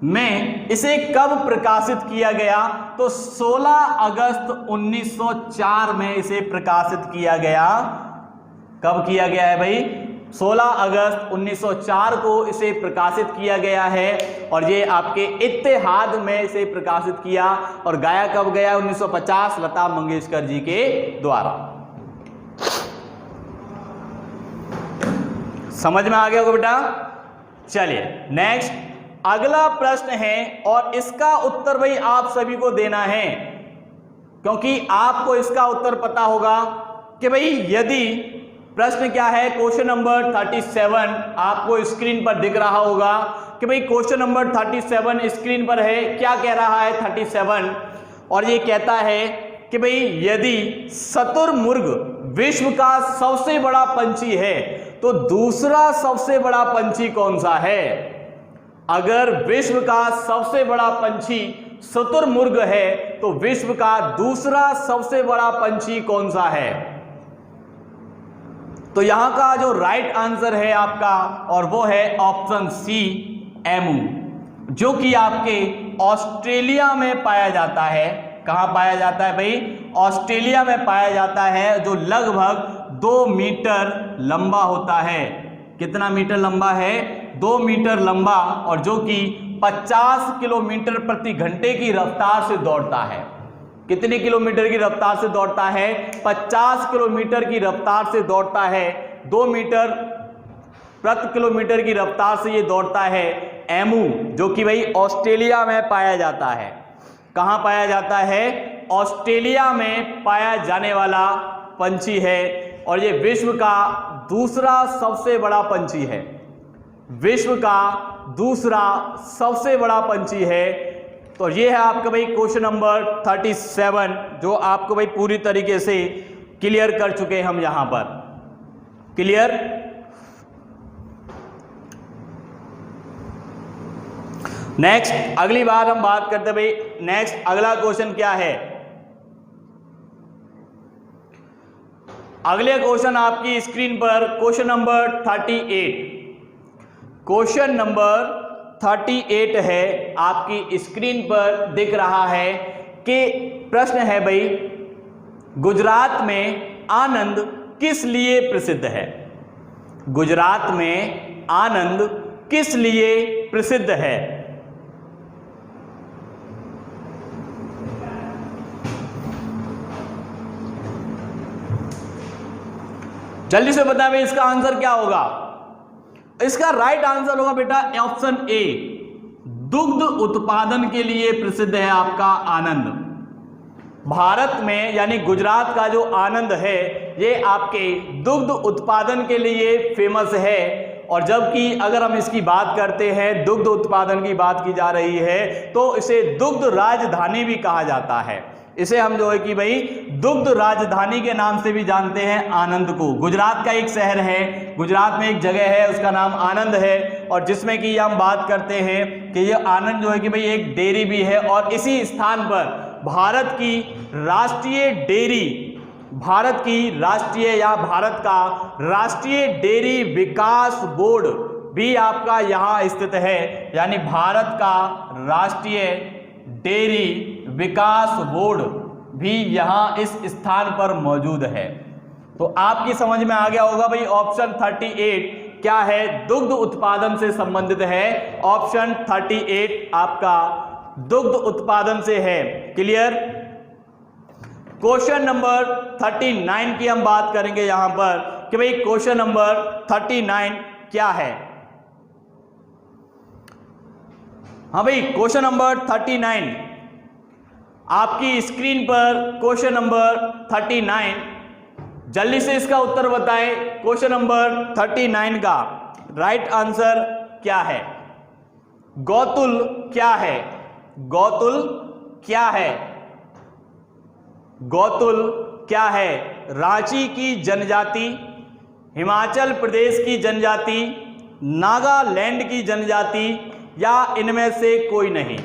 Speaker 1: में इसे कब प्रकाशित किया गया? तो 16 अगस्त 1904 में इसे प्रकाशित किया गया। कब किया गया है भाई? 16 अगस्त 1904 को इसे प्रकाशित किया गया है। और ये आपके इत्तेहाद में इसे प्रकाशित किया और गाया कब गया? 1950 लता मंगेशकर जी के द्वारा। समझ में आ गया होगा बेटा? चलिए नेक्स्ट अगला प्रश्न है और इसका उत्तर भाई आप सभी को देना है, क्योंकि आपको इसका उत्तर पता होगा कि भाई यदि प्रश्न क्या है, क्वेश्चन नंबर 37 आपको स्क्रीन पर दिख रहा होगा कि भाई क्वेश्चन नंबर 37 स्क्रीन पर है। क्या कह रहा है 37? और ये कहता है कि भाई यदि शुतुरमुर्ग विश्व का सबसे बड़ा पंछी है तो दूसरा सबसे बड़ा पंछी कौन सा है? अगर विश्व का सबसे बड़ा पंछी शुतुरमुर्ग है तो विश्व का दूसरा सबसे बड़ा पंछी कौन सा है? तो यहां का जो राइट आंसर है आपका, और वो है ऑप्शन सी, एमू, जो कि आपके ऑस्ट्रेलिया में पाया जाता है। कहां पाया जाता है भाई? ऑस्ट्रेलिया में पाया जाता है, जो लगभग 2 मीटर लंबा होता है। कितना मीटर लंबा है? 2 मीटर लंबा, और जो कि 50 किलोमीटर प्रति घंटे की रफ्तार से दौड़ता है। कितने किलोमीटर की रफ्तार से दौड़ता है? 50 किलोमीटर की रफ्तार से दौड़ता है। 2 मीटर प्रति किलोमीटर की रफ्तार से ये दौड़ता है एमू, जो कि भाई ऑस्ट्रेलिया में पाया जाता है। कहां पाया जाता है? ऑस्ट्रेलिया में पाया जाने वाला पंछी है और ये विश्व का दूसरा सबसे बड़ा पंछी है। विश्व का दूसरा सबसे बड़ा पंछी है। तो ये है आपका भाई क्वेश्चन नंबर 37, जो आपको भाई पूरी तरीके से क्लियर कर चुके हैं हम यहां पर। क्लियर? नेक्स्ट अगली बार हम बात करते हैं भाई, नेक्स्ट अगला क्वेश्चन क्या है? अगले क्वेश्चन आपकी स्क्रीन पर क्वेश्चन नंबर 38, क्वेश्चन नंबर 38 है, आपकी स्क्रीन पर दिख रहा है कि प्रश्न है भाई, गुजरात में आनंद किस लिए प्रसिद्ध है? गुजरात में आनंद किस लिए प्रसिद्ध है? जल्दी से बताएं भाई इसका आंसर क्या होगा? इसका राइट आंसर होगा बेटा ऑप्शन ए, दुग्ध उत्पादन के लिए प्रसिद्ध है आपका आनंद। भारत में यानी गुजरात का जो आनंद है ये आपके दुग्ध उत्पादन के लिए फेमस है। और जबकि अगर हम इसकी बात करते हैं, दुग्ध उत्पादन की बात की जा रही है, तो इसे दुग्ध राजधानी भी कहा जाता है। इसे हम जो है कि भाई दुग्ध राजधानी के नाम से भी जानते हैं आनंद को। गुजरात का एक शहर है, गुजरात में एक जगह है, उसका नाम आनंद है, और जिसमें कि हम बात करते हैं कि ये आनंद जो है कि भाई एक डेयरी भी है। और इसी स्थान पर भारत की राष्ट्रीय डेयरी, भारत की राष्ट्रीय या भारत का राष्ट्रीय डेयरी विकास बोर्ड भी आपका यहाँ स्थित है। यानी भारत का राष्ट्रीय डेयरी विकास बोर्ड भी यहाँ इस स्थान पर मौजूद है। तो आपकी समझ में आ गया होगा भाई ऑप्शन 38 क्या है, दुग्ध उत्पादन से संबंधित है। ऑप्शन 38 आपका दुग्ध उत्पादन से है। क्लियर। क्वेश्चन नंबर 39 की हम बात करेंगे यहां पर कि भाई क्वेश्चन नंबर 39 क्या है। हाँ भाई, क्वेश्चन नंबर 39 आपकी स्क्रीन पर क्वेश्चन नंबर 39, जल्दी से इसका उत्तर बताएं। क्वेश्चन नंबर 39 का राइट आंसर क्या है? गौतुल क्या है? गौतुल क्या है? गौतुल क्या है? रांची की जनजाति, हिमाचल प्रदेश की जनजाति, नागालैंड की जनजाति, या इनमें से कोई नहीं।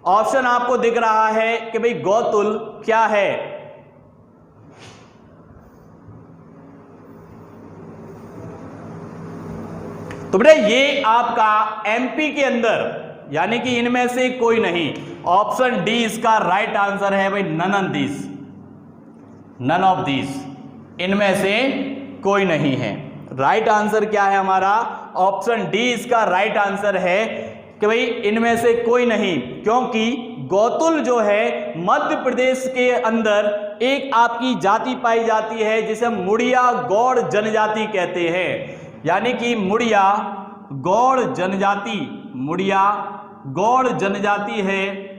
Speaker 1: ऑप्शन आपको दिख रहा है कि भाई गौतुल क्या है। तो बेटा ये आपका एमपी के अंदर, यानी कि इनमें से कोई नहीं। ऑप्शन डी इसका राइट आंसर है भाई, नन ऑफ दिस, इनमें से कोई नहीं है। राइट आंसर क्या है हमारा? ऑप्शन डी इसका राइट आंसर है कि भाई इनमें से कोई नहीं, क्योंकि गौतुल जो है मध्य प्रदेश के अंदर एक आपकी जाति पाई जाती है जिसे मुड़िया गौड़ जनजाति कहते हैं। यानी कि मुड़िया गौड़ जनजाति, मुड़िया गौड़ जनजाति है,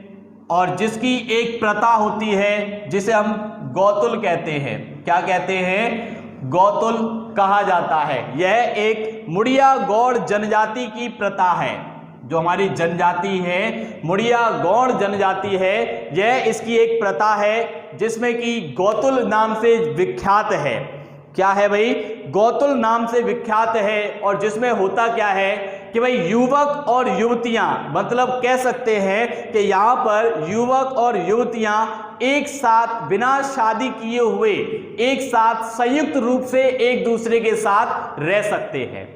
Speaker 1: और जिसकी एक प्रथा होती है जिसे हम गौतुल कहते हैं। क्या कहते हैं? गौतुल कहा जाता है। यह एक मुड़िया गौड़ जनजाति की प्रथा है। जो हमारी जनजाति है, मुड़िया गौड़ जनजाति है, यह इसकी एक प्रथा है जिसमें कि गौतुल नाम से विख्यात है। क्या है भाई? गौतुल नाम से विख्यात है। और जिसमें होता क्या है कि भाई युवक और युवतियां, मतलब कह सकते हैं कि यहाँ पर युवक और युवतियां एक साथ बिना शादी किए हुए एक साथ संयुक्त रूप से एक दूसरे के साथ रह सकते हैं।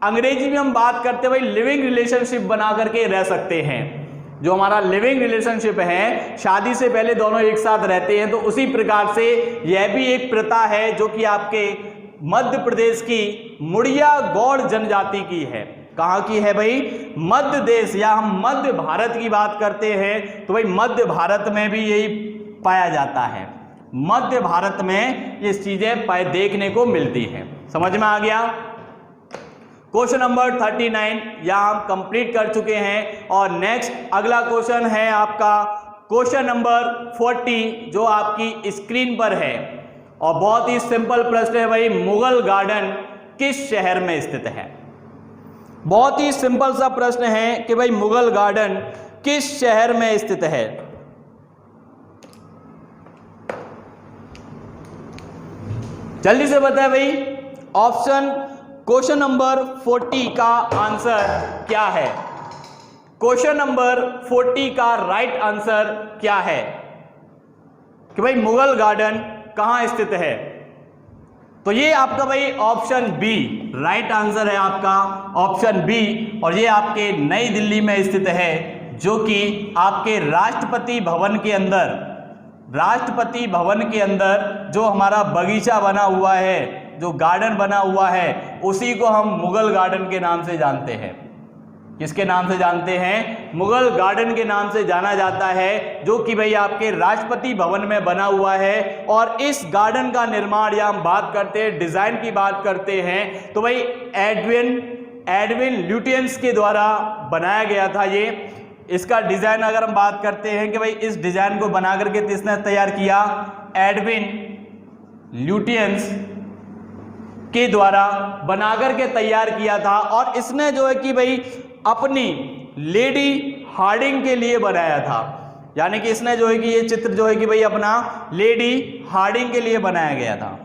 Speaker 1: अंग्रेजी में हम बात करते हैं भाई लिविंग रिलेशनशिप बना करके रह सकते हैं। जो हमारा लिविंग रिलेशनशिप है, शादी से पहले दोनों एक साथ रहते हैं, तो उसी प्रकार से यह भी एक प्रथा है जो कि आपके मध्य प्रदेश की मुड़िया गौड़ जनजाति की है। कहाँ की है भाई? मध्य देश, या हम मध्य भारत की बात करते हैं तो भाई मध्य भारत में भी यही पाया जाता है। मध्य भारत में ये चीजें देखने को मिलती हैं। समझ में आ गया? क्वेश्चन नंबर 39 यहाँ हम कंप्लीट कर चुके हैं। और नेक्स्ट अगला क्वेश्चन है आपका क्वेश्चन नंबर 40 जो आपकी स्क्रीन पर है। और बहुत ही सिंपल प्रश्न है भाई, मुगल गार्डन किस शहर में स्थित है? बहुत ही सिंपल सा प्रश्न है कि भाई मुगल गार्डन किस शहर में स्थित है? जल्दी से बताए भाई। ऑप्शन क्वेश्चन नंबर 40 का आंसर क्या है? क्वेश्चन नंबर 40 का राइट आंसर क्या है कि भाई मुगल गार्डन कहां स्थित है? तो ये आपका भाई ऑप्शन बी राइट आंसर है आपका, ऑप्शन बी। और ये आपके नई दिल्ली में स्थित है, जो कि आपके राष्ट्रपति भवन के अंदर, राष्ट्रपति भवन के अंदर जो हमारा बगीचा बना हुआ है, जो गार्डन बना हुआ है, उसी को हम मुगल गार्डन के नाम से जानते हैं। किसके नाम से जानते हैं? मुगल गार्डन के नाम से जाना जाता है, जो कि भाई आपके राष्ट्रपति भवन में बना हुआ है। और इस गार्डन का निर्माण, या हम बात करते हैं डिजाइन की बात करते हैं, तो भाई एडविन ल्यूटियंस के द्वारा बनाया गया था ये। इसका डिजाइन अगर हम बात करते हैं कि भाई इस डिजाइन को बना करके किसने तैयार किया, एडविन ल्यूटियंस के द्वारा बना करके तैयार किया था। और इसने जो है कि भाई अपनी लेडी हार्डिंग के लिए बनाया था, यानी कि इसने जो है कि ये चित्र जो है कि भाई अपना लेडी हार्डिंग के लिए बनाया गया था।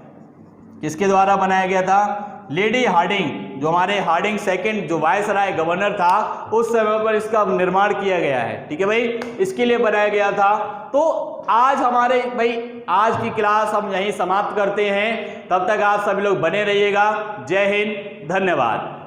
Speaker 1: किसके द्वारा बनाया गया था, लेडी हार्डिंग, जो हमारे हार्डिंग सेकंड जो वायसराय गवर्नर था उस समय पर इसका निर्माण किया गया है। ठीक है भाई, इसके लिए बनाया गया था। तो आज हमारे भाई आज की क्लास हम यहीं समाप्त करते हैं, तब तक आप सभी लोग बने रहिएगा। जय हिंद, धन्यवाद।